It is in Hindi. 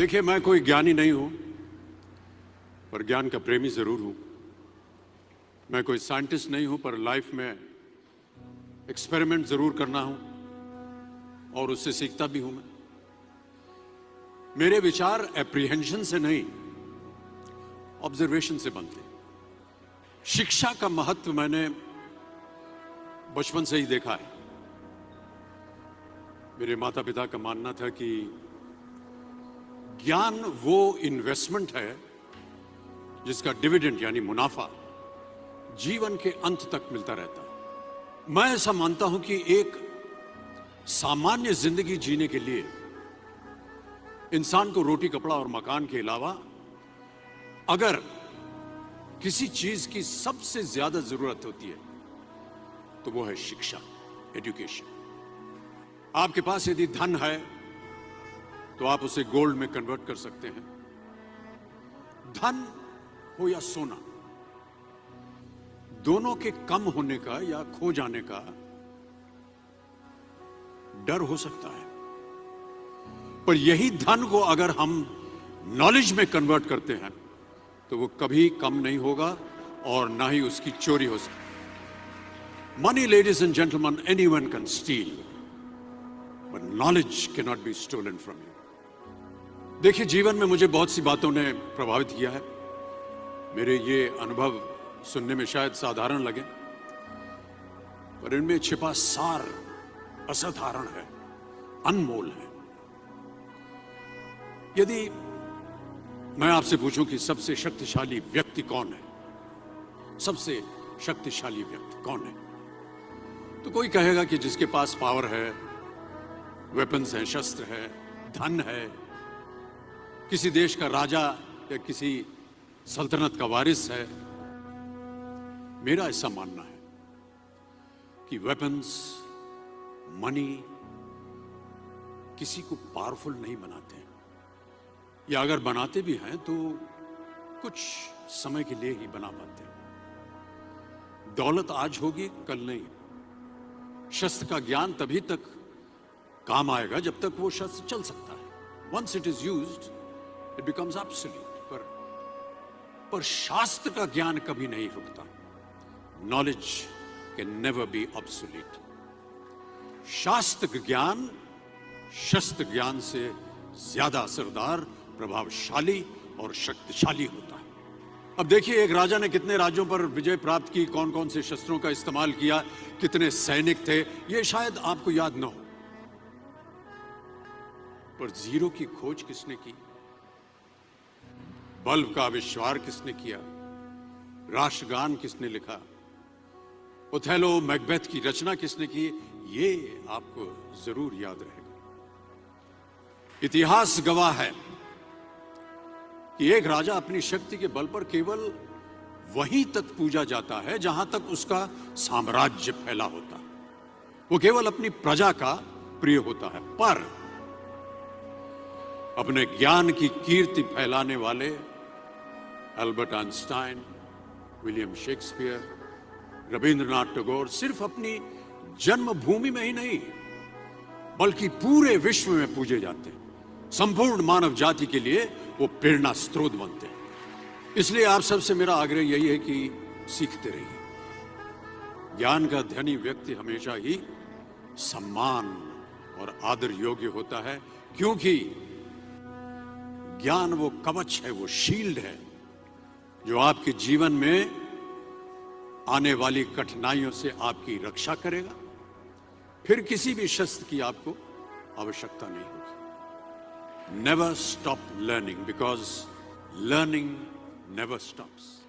देखिए, मैं कोई ज्ञानी नहीं हूं, पर ज्ञान का प्रेमी जरूर हूं। मैं कोई साइंटिस्ट नहीं हूं, पर लाइफ में एक्सपेरिमेंट जरूर करना हूं और उससे सीखता भी हूं। मेरे विचार एप्रीहेंशन से नहीं, ऑब्जर्वेशन से बनते। शिक्षा का महत्व मैंने बचपन से ही देखा है। मेरे माता पिता का मानना था कि ज्ञान वो इन्वेस्टमेंट है जिसका डिविडेंड यानी मुनाफा जीवन के अंत तक मिलता रहता है। मैं ऐसा मानता हूं कि एक सामान्य जिंदगी जीने के लिए इंसान को रोटी कपड़ा और मकान के अलावा अगर किसी चीज की सबसे ज्यादा जरूरत होती है तो वो है शिक्षा, एजुकेशन। आपके पास यदि धन है तो आप उसे गोल्ड में कन्वर्ट कर सकते हैं। धन हो या सोना, दोनों के कम होने का या खो जाने का डर हो सकता है, पर यही धन को अगर हम नॉलेज में कन्वर्ट करते हैं तो वो कभी कम नहीं होगा और ना ही उसकी चोरी हो सकती। Money, ladies and gentleman, anyone can steal, but knowledge can not be stolen from you. देखिए, जीवन में मुझे बहुत सी बातों ने प्रभावित किया है। मेरे ये अनुभव सुनने में शायद साधारण लगे, पर इनमें छिपा सार असाधारण है, अनमोल है। यदि मैं आपसे पूछूं कि सबसे शक्तिशाली व्यक्ति कौन है, सबसे शक्तिशाली व्यक्ति कौन है, तो कोई कहेगा कि जिसके पास पावर है, वेपन्स हैं, शस्त्र है, धन है, किसी देश का राजा या किसी सल्तनत का वारिस है। मेरा ऐसा मानना है कि वेपन्स, मनी किसी को पावरफुल नहीं बनाते, या अगर बनाते भी हैं तो कुछ समय के लिए ही बना पाते हैं। दौलत आज होगी, कल नहीं। शस्त्र का ज्ञान तभी तक काम आएगा जब तक वो शस्त्र चल सकता है। Once it is used it becomes absolute. पर शास्त्र का ज्ञान कभी नहीं रुकता। Knowledge can never be obsolete. शास्त्र ज्ञान शस्त्र ज्ञान से ज्यादा असरदार, प्रभावशाली और शक्तिशाली होता है। अब देखिए, एक राजा ने कितने राज्यों पर विजय प्राप्त की, कौन कौन से शस्त्रों का इस्तेमाल किया, कितने सैनिक थे, ये शायद आपको याद न हो, पर जीरो की खोज किसने की, बल्ब का आविष्कार किसने किया, राष्ट्रगान किसने लिखा, ओथेलो, मैकबेथ की रचना किसने की, ये आपको जरूर याद रहेगा। इतिहास गवाह है कि एक राजा अपनी शक्ति के बल पर केवल वहीं तक पूजा जाता है जहां तक उसका साम्राज्य फैला होता है। वो केवल अपनी प्रजा का प्रिय होता है। पर अपने ज्ञान की कीर्ति फैलाने वाले Albert Einstein, William Shakespeare, Rabindranath Tagore सिर्फ अपनी जन्मभूमि में ही नहीं बल्कि पूरे विश्व में पूजे जाते हैं। संपूर्ण मानव जाति के लिए वो प्रेरणा स्रोत बनते हैं। इसलिए आप सबसे मेरा आग्रह यही है कि सीखते रहिए। ज्ञान का धनी व्यक्ति हमेशा ही सम्मान और आदर योग्य होता है, क्योंकि ज्ञान वो कवच है, वो शील्ड है जो आपके जीवन में आने वाली कठिनाइयों से आपकी रक्षा करेगा। फिर किसी भी शस्त्र की आपको आवश्यकता नहीं होगी। Never stop learning, because learning never stops.